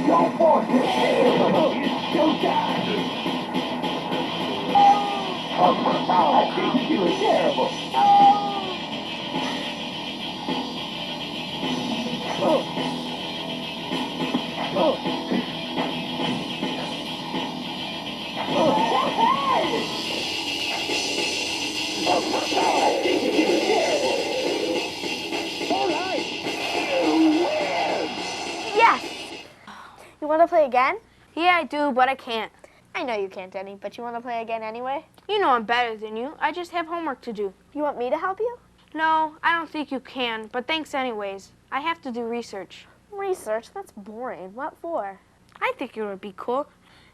Don't force it. Don't die. Oh, I think you were terrible. You want to play again? Yeah, I do, but I can't. I know you can't, Denny, but you want to play again anyway? You know I'm better than you. I just have homework to do. You want me to help you? No, I don't think you can, but thanks anyways. I have to do research. Research? That's boring. What for? I think it would be cool.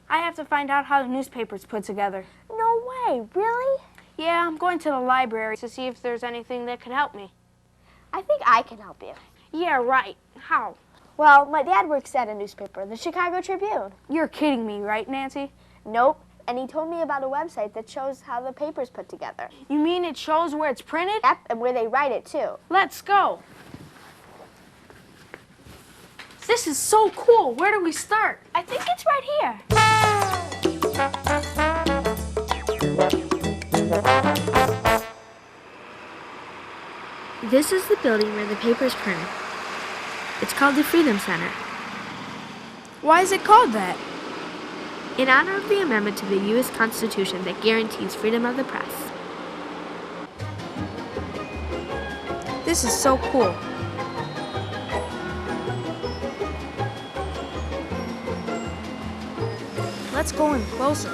I have to find out how the newspaper's put together. No way, really? Yeah, I'm going to the library to see if there's anything that could help me. I think I can help you. Yeah, right. How? Well, my dad works at a newspaper, the Chicago Tribune. You're kidding me, right, Nancy? Nope. And he told me about a website that shows how the paper's put together. You mean it shows where it's printed? Yep, and where they write it, too. Let's go. This is so cool. Where do we start? I think it's right here. This is the building where the paper's printed. It's called the Freedom Center. Why is it called that? In honor of the amendment to the U.S. Constitution that guarantees freedom of the press. This is so cool. Let's go in closer.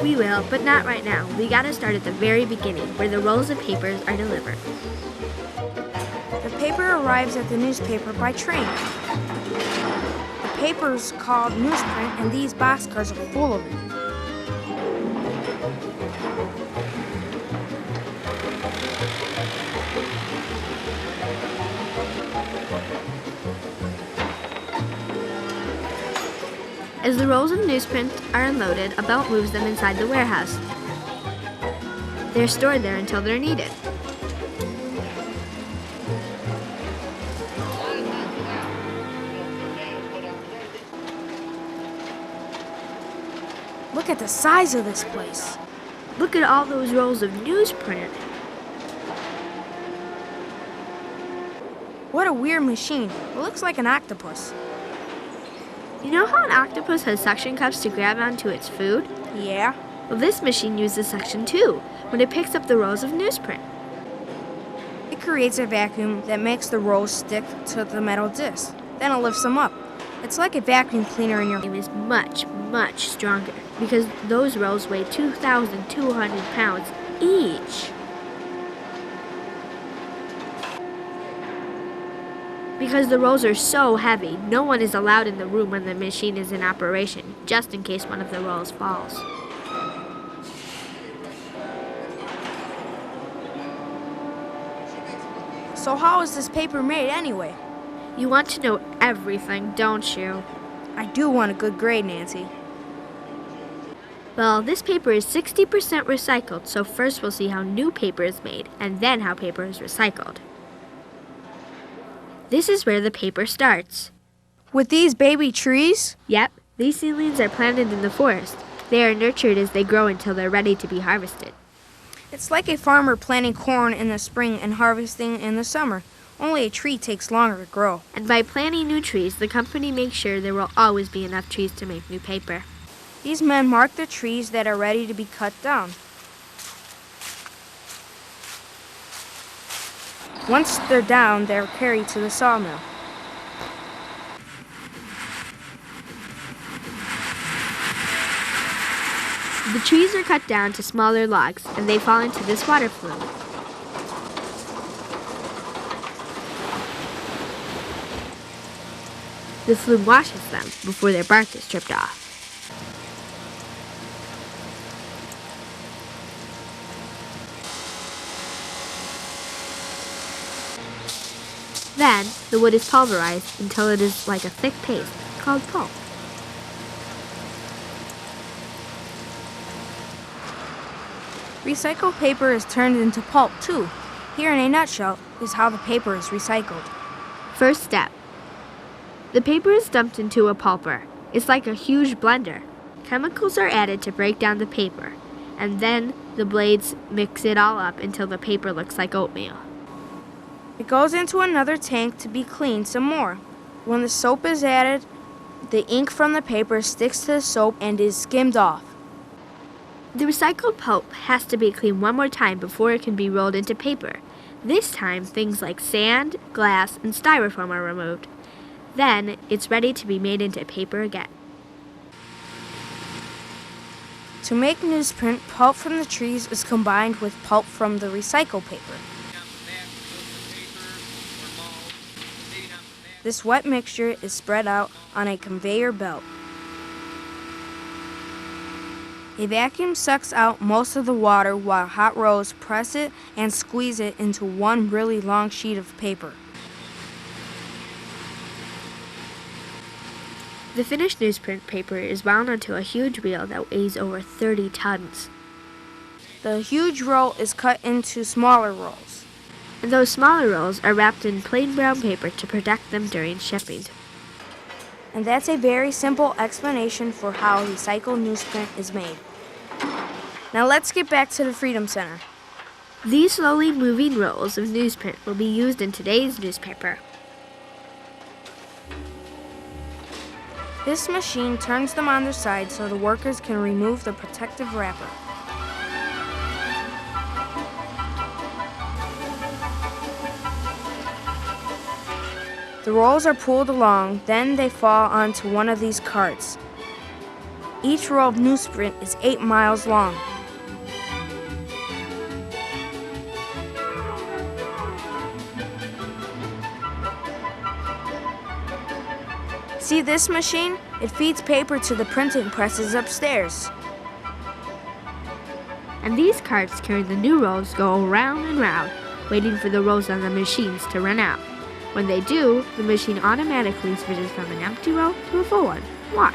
We will, but not right now. We gotta start at the very beginning, where the rolls of papers are delivered. The paper arrives at the newspaper by train. The paper's called newsprint, and these boxcars are full of it. As the rolls of newsprint are unloaded, a belt moves them inside the warehouse. They're stored there until they're needed. Look at the size of this place. Look at all those rolls of newsprint. What a weird machine. It looks like an octopus. You know how an octopus has suction cups to grab onto its food? Yeah. Well, this machine uses suction too, when it picks up the rolls of newsprint. It creates a vacuum that makes the rolls stick to the metal disc. Then it lifts them up. It's like a vacuum cleaner in your... It is much, much stronger because those rolls weigh 2,200 pounds each. Because the rolls are so heavy, no one is allowed in the room when the machine is in operation, just in case one of the rolls falls. So how is this paper made anyway? You want to know everything, don't you? I do want a good grade, Nancy. Well, this paper is 60% recycled, so first we'll see how new paper is made, and then how paper is recycled. This is where the paper starts. With these baby trees? Yep, these seedlings are planted in the forest. They are nurtured as they grow until they're ready to be harvested. It's like a farmer planting corn in the spring and harvesting in the summer. Only a tree takes longer to grow. And by planting new trees, the company makes sure there will always be enough trees to make new paper. These men mark the trees that are ready to be cut down. Once they're down, they're carried to the sawmill. The trees are cut down to smaller logs, and they fall into this water flume. The flume washes them before their bark is stripped off. Then, the wood is pulverized until it is like a thick paste called pulp. Recycled paper is turned into pulp, too. Here in a nutshell is how the paper is recycled. First step. The paper is dumped into a pulper. It's like a huge blender. Chemicals are added to break down the paper, and then the blades mix it all up until the paper looks like oatmeal. It goes into another tank to be cleaned some more. When the soap is added, the ink from the paper sticks to the soap and is skimmed off. The recycled pulp has to be cleaned one more time before it can be rolled into paper. This time, things like sand, glass, and styrofoam are removed. Then, it's ready to be made into paper again. To make newsprint, pulp from the trees is combined with pulp from the recycled paper. This wet mixture is spread out on a conveyor belt. A vacuum sucks out most of the water while hot rollers press it and squeeze it into one really long sheet of paper. The finished newsprint paper is wound onto a huge wheel that weighs over 30 tons. The huge roll is cut into smaller rolls. And those smaller rolls are wrapped in plain brown paper to protect them during shipping. And that's a very simple explanation for how recycled newsprint is made. Now let's get back to the Freedom Center. These slowly moving rolls of newsprint will be used in today's newspaper. This machine turns them on their side so the workers can remove the protective wrapper. The rolls are pulled along, then they fall onto one of these carts. Each roll of newsprint is 8 miles long. See this machine? It feeds paper to the printing presses upstairs. And these carts carrying the new rolls go round and round, waiting for the rolls on the machines to run out. When they do, the machine automatically switches from an empty roll to a full one. Watch.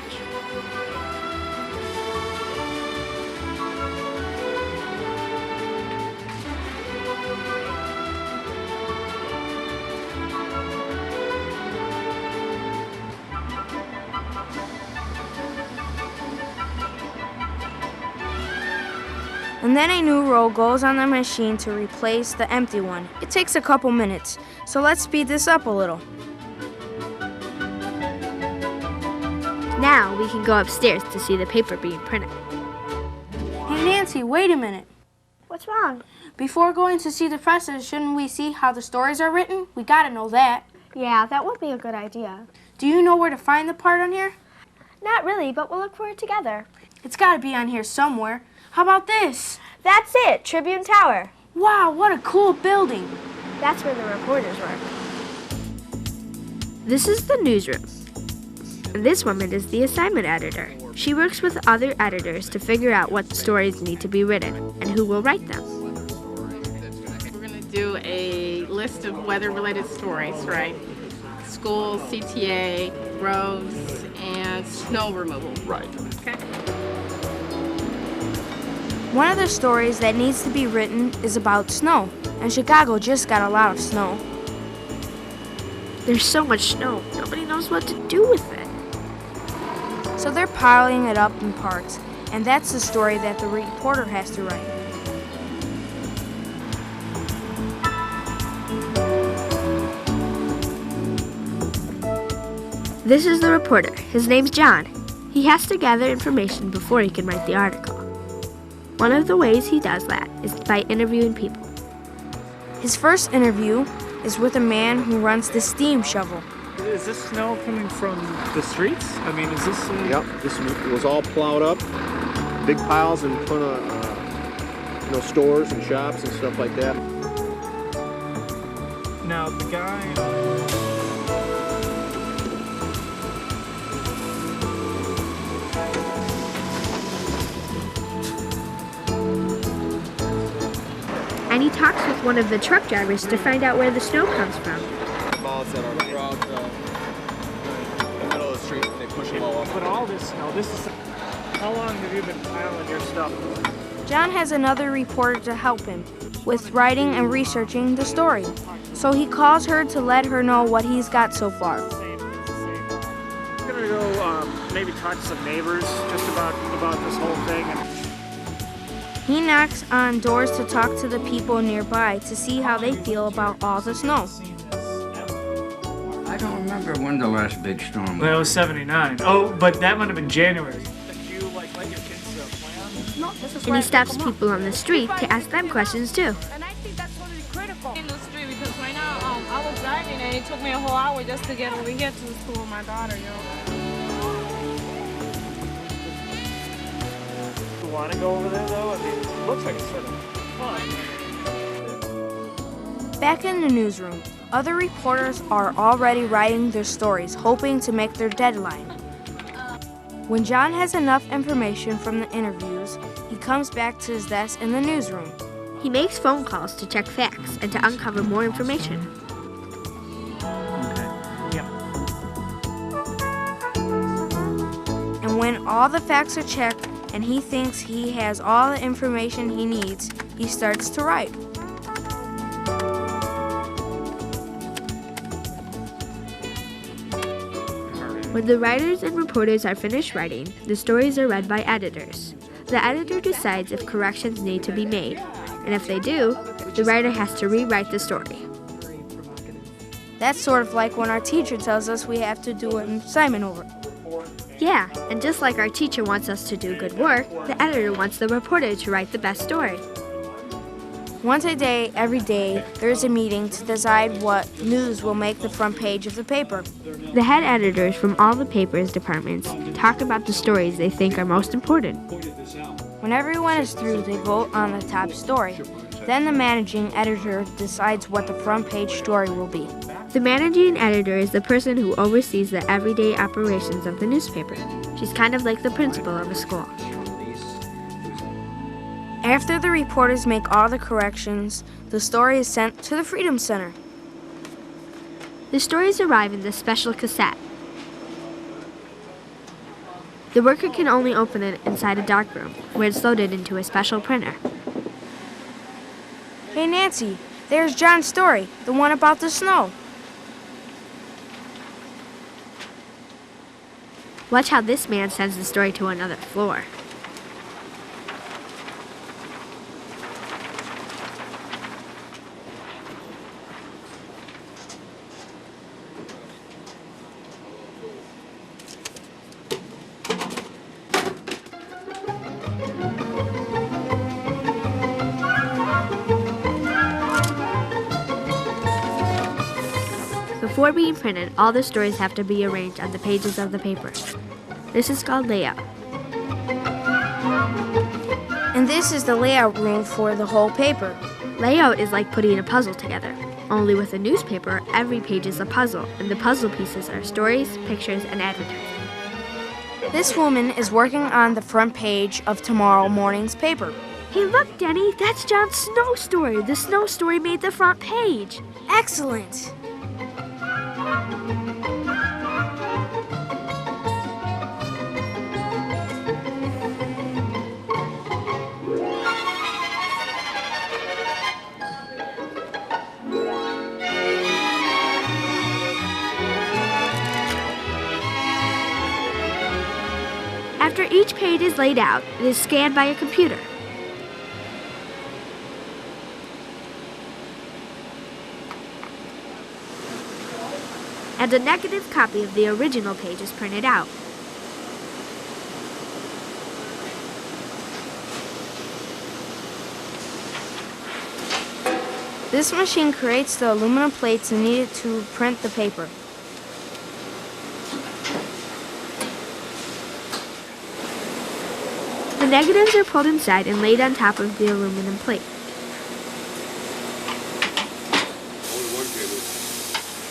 And then a new roll goes on the machine to replace the empty one. It takes a couple minutes, so let's speed this up a little. Now we can go upstairs to see the paper being printed. Hey Nancy, wait a minute. What's wrong? Before going to see the presses, shouldn't we see how the stories are written? We gotta know that. Yeah, that would be a good idea. Do you know where to find the part on here? Not really, but we'll look for it together. It's gotta be on here somewhere. How about this? That's it, Tribune Tower. Wow, what a cool building. That's where the reporters work. This is the newsroom. And this woman is the assignment editor. She works with other editors to figure out what stories need to be written and who will write them. We're going to do a list of weather-related stories, right? School, CTA, roads, and snow removal. Right. Okay. One of the stories that needs to be written is about snow, and Chicago just got a lot of snow. There's so much snow, nobody knows what to do with it. So they're piling it up in parks, and that's the story that the reporter has to write. This is the reporter. His name's John. He has to gather information before he can write the article. One of the ways he does that is by interviewing people. His first interview is with a man who runs the steam shovel. Is this snow coming from the streets? I mean, is this... Yep, this was all plowed up, big piles in front of stores and shops and stuff like that. Now, the guy... And he talks with one of the truck drivers to find out where the snow comes from. Balls that are throughout the middle of the street, and they push them all up. But all this snow, this is... How long have you been piling your stuff? John has another reporter to help him with writing and researching the story. So he calls her to let her know what he's got so far. gonna go maybe talk to some neighbors just about this whole thing. He knocks on doors to talk to the people nearby to see how they feel about all the snow. I don't remember when the last big storm Well, it was. was 79. Oh, but that might have been January. Did you let your kids plan? And he stops people on the street to ask them questions too. And I think that's totally critical in the street because right now I was driving and it took me a whole hour just to get over here to the school with my daughter, you know. You want to go over there though? I mean, it looks like it's sort of fun. Back in the newsroom, other reporters are already writing their stories, hoping to make their deadline. When John has enough information from the interviews, he comes back to his desk in the newsroom. He makes phone calls to check facts and to uncover more information. Okay. Yep. And when all the facts are checked and he thinks he has all the information he needs, he starts to write. When the writers and reporters are finished writing, the stories are read by editors. The editor decides if corrections need to be made, and if they do, the writer has to rewrite the story. That's sort of like when our teacher tells us we have to do an assignment over. Yeah, and just like our teacher wants us to do good work, the editor wants the reporter to write the best story. Once a day, every day, there's a meeting to decide what news will make the front page of the paper. The head editors from all the papers departments talk about the stories they think are most important. When everyone is through, they vote on the top story. Then the managing editor decides what the front page story will be. The managing editor is the person who oversees the everyday operations of the newspaper. She's kind of like the principal of a school. After the reporters make all the corrections, the story is sent to the Freedom Center. The stories arrive in this special cassette. The worker can only open it inside a darkroom, where it's loaded into a special printer. Hey Nancy, there's John's story, the one about the snow. Watch how this man sends the story to another floor. Before being printed, all the stories have to be arranged on the pages of the paper. This is called layout. And this is the layout room for the whole paper. Layout is like putting a puzzle together. Only with a newspaper, every page is a puzzle, and the puzzle pieces are stories, pictures, and editors. This woman is working on the front page of tomorrow morning's paper. Hey, look, Denny, that's John's snow story. The snow story made the front page. Excellent! After each page is laid out, it is scanned by a computer. And a negative copy of the original page is printed out. This machine creates the aluminum plates needed to print the paper. The negatives are pulled inside and laid on top of the aluminum plate.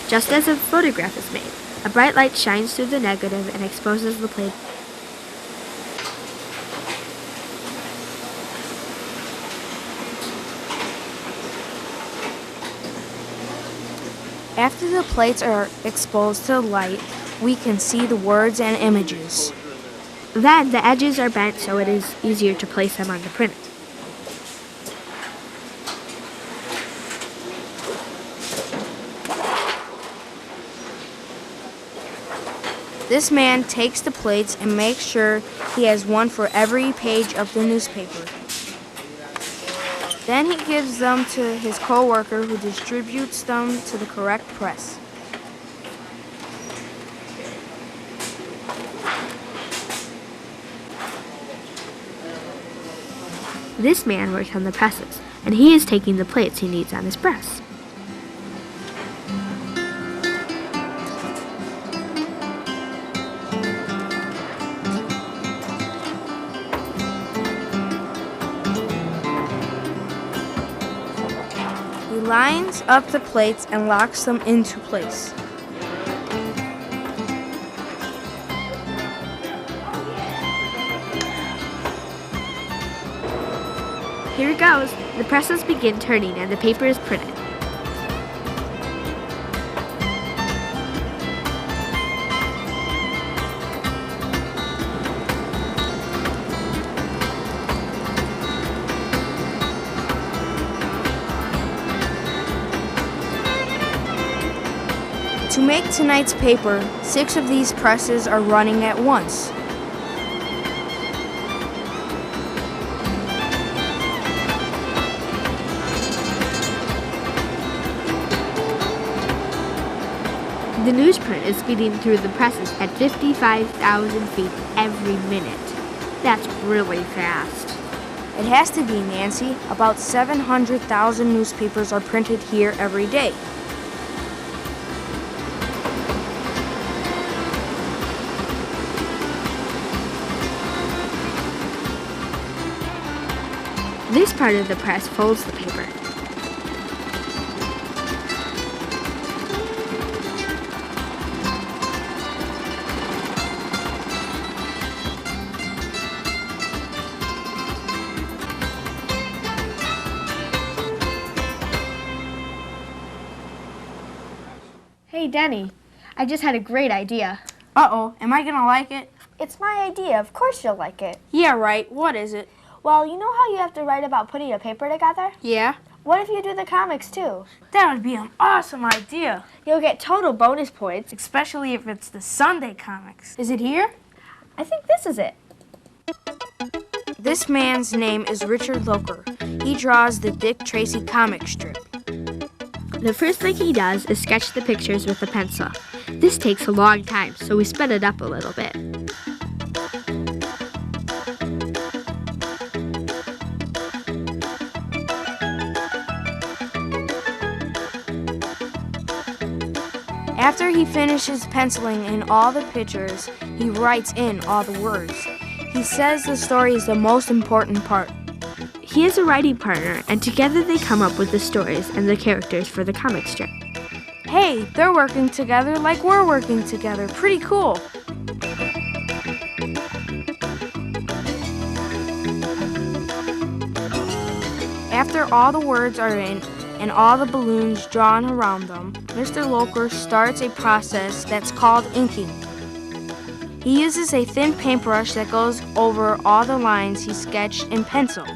Just as a photograph is made, a bright light shines through the negative and exposes the plate. After the plates are exposed to the light, we can see the words and images. Then the edges are bent so it is easier to place them on the printer. This man takes the plates and makes sure he has one for every page of the newspaper. Then he gives them to his co-worker who distributes them to the correct press. This man works on the presses, and he is taking the plates he needs on his press. He lines up the plates and locks them into place. Here it goes. The presses begin turning and the paper is printed. To make tonight's paper, 6 of these presses are running at once. The newsprint is speeding through the presses at 55,000 feet every minute. That's really fast. It has to be, Nancy. About 700,000 newspapers are printed here every day. This part of the press folds the paper. Hey, Denny, I just had a great idea. Uh-oh, am I gonna like it? It's my idea. Of course you'll like it. Yeah, right. What is it? Well, you know how you have to write about putting a paper together? Yeah? What if you do the comics too? That would be an awesome idea. You'll get total bonus points. Especially if it's the Sunday comics. Is it here? I think this is it. This man's name is Richard Loker. He draws the Dick Tracy comic strip. The first thing he does is sketch the pictures with a pencil. This takes a long time, so we sped it up a little bit. After he finishes penciling in all the pictures, he writes in all the words. He says the story is the most important part. He is a writing partner, and together they come up with the stories and the characters for the comic strip. Hey, they're working together like we're working together. Pretty cool. After all the words are in and all the balloons drawn around them, Mr. Loker starts a process that's called inking. He uses a thin paintbrush that goes over all the lines he sketched in pencil.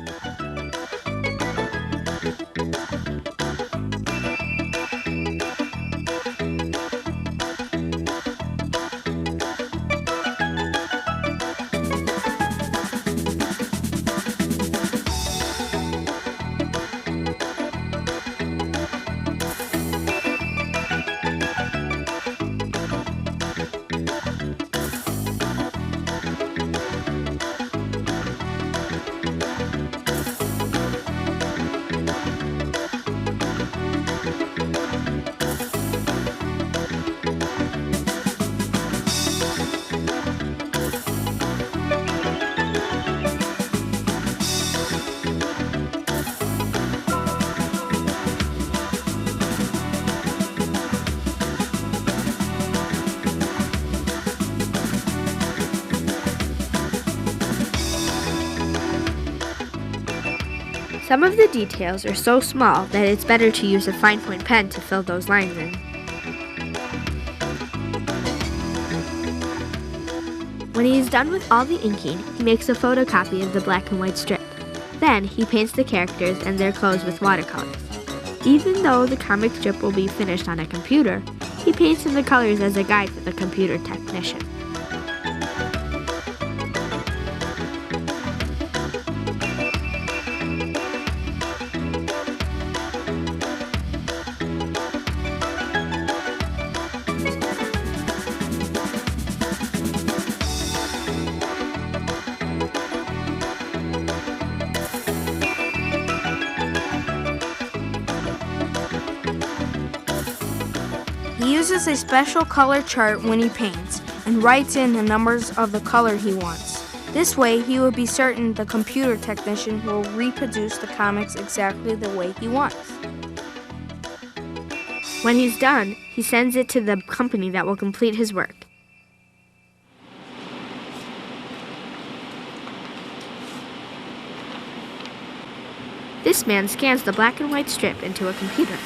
Some of the details are so small that it's better to use a fine point pen to fill those lines in. When he is done with all the inking, he makes a photocopy of the black and white strip. Then he paints the characters and their clothes with watercolors. Even though the comic strip will be finished on a computer, he paints in the colors as a guide for the computer technician. uses a special color chart when he paints and writes in the numbers of the color he wants. This way, he will be certain the computer technician will reproduce the comics exactly the way he wants. When he's done, he sends it to the company that will complete his work. This man scans the black and white strip into a computer.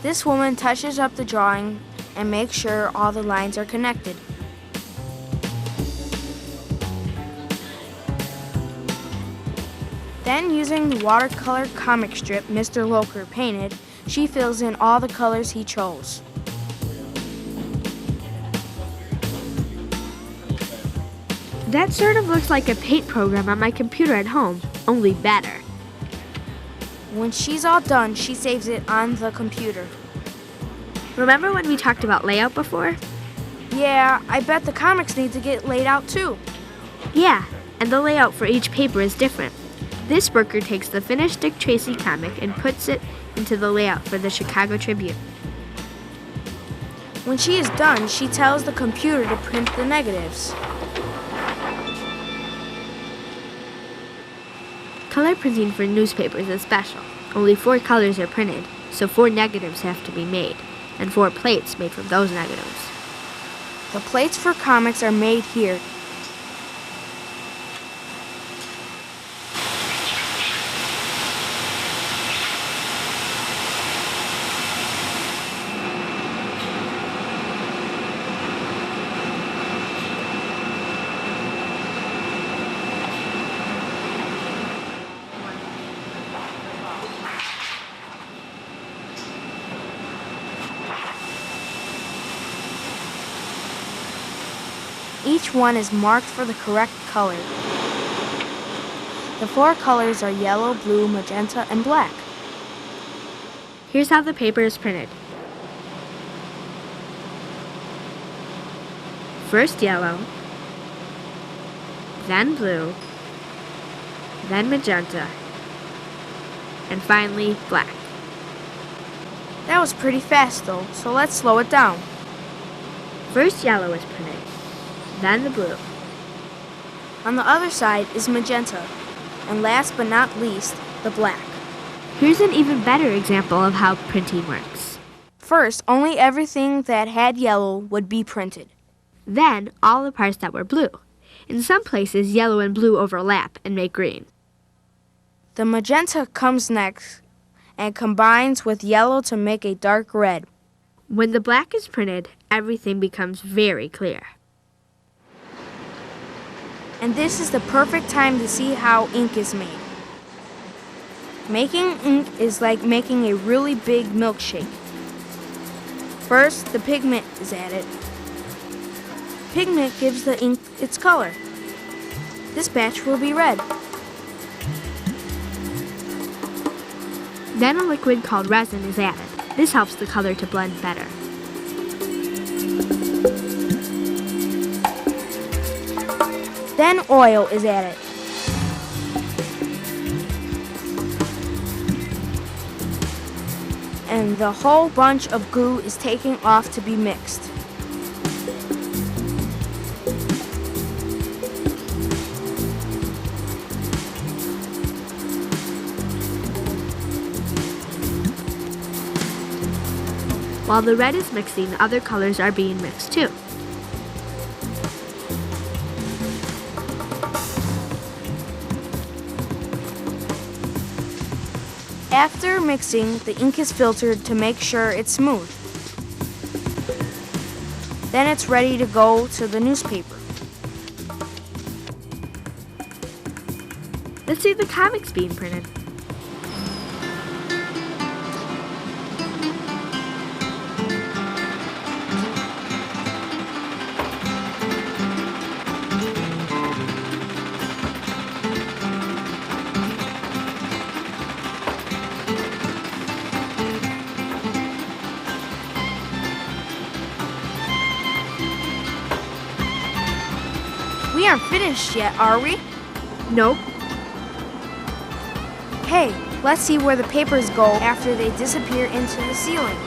This woman touches up the drawing and makes sure all the lines are connected. Then, using the watercolor comic strip Mr. Loker painted, she fills in all the colors he chose. That sort of looks like a paint program on my computer at home, only better. When she's all done, she saves it on the computer. Remember when we talked about layout before? Yeah, I bet the comics need to get laid out too. Yeah, and the layout for each paper is different. This worker takes the finished Dick Tracy comic and puts it into the layout for the Chicago Tribune. When she is done, she tells the computer to print the negatives. Color printing for newspapers is special. Only 4 colors are printed, so 4 negatives have to be made, and 4 plates made from those negatives. The plates for comics are made here. Each one is marked for the correct color. The 4 colors are yellow, blue, magenta, and black. Here's how the paper is printed. First yellow, then blue, then magenta, and finally black. That was pretty fast though, so let's slow it down. First yellow is printed, then the blue. On the other side is magenta, and last but not least, the black. Here's an even better example of how printing works. First, only everything that had yellow would be printed. Then, all the parts that were blue. In some places, yellow and blue overlap and make green. The magenta comes next and combines with yellow to make a dark red. When the black is printed, everything becomes very clear. And this is the perfect time to see how ink is made. Making ink is like making a really big milkshake. First, the pigment is added. Pigment gives the ink its color. This batch will be red. Then a liquid called resin is added. This helps the color to blend better. Then oil is added. And the whole bunch of glue is taken off to be mixed. While the red is mixing, other colors are being mixed too. After mixing, the ink is filtered to make sure it's smooth. Then it's ready to go to the newspaper. Let's see the comics being printed. aren't finished yet, are we? Nope. Hey, let's see where the papers go after they disappear into the ceiling.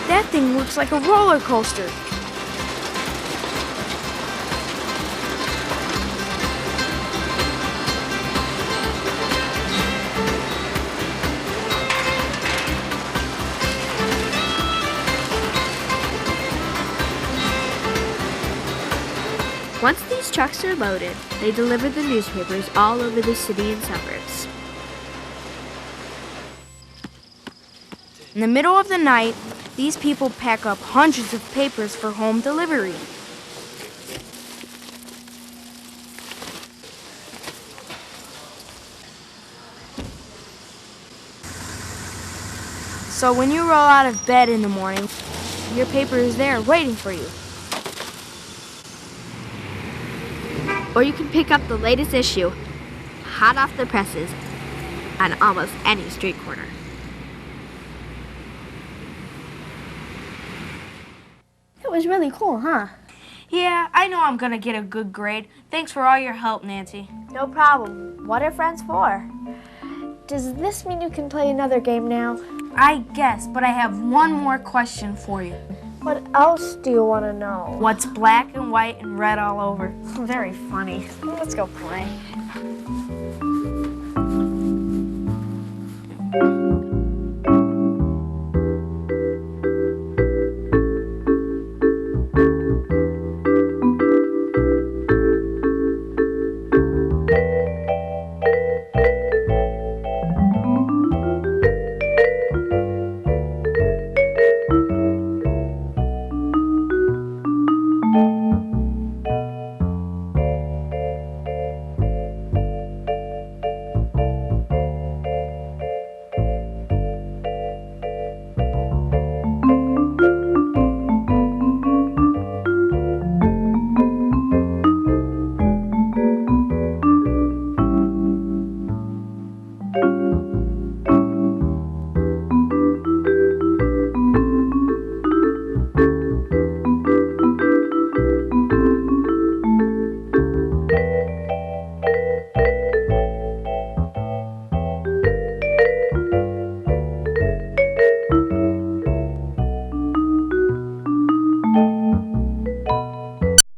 That thing looks like a roller coaster. Once these trucks are loaded, they deliver the newspapers all over the city and suburbs. In the middle of the night, these people pack up hundreds of papers for home delivery. So when you roll out of bed in the morning, your paper is there waiting for you. Or you can pick up the latest issue, hot off the presses, on almost any street corner. It was really cool, huh? Yeah, I know I'm gonna get a good grade. Thanks for all your help, Nancy. No problem. What are friends for? Does this mean you can play another game now? I guess, but I have one more question for you. What else do you want to know? What's black and white and red all over? Very funny. Let's go play.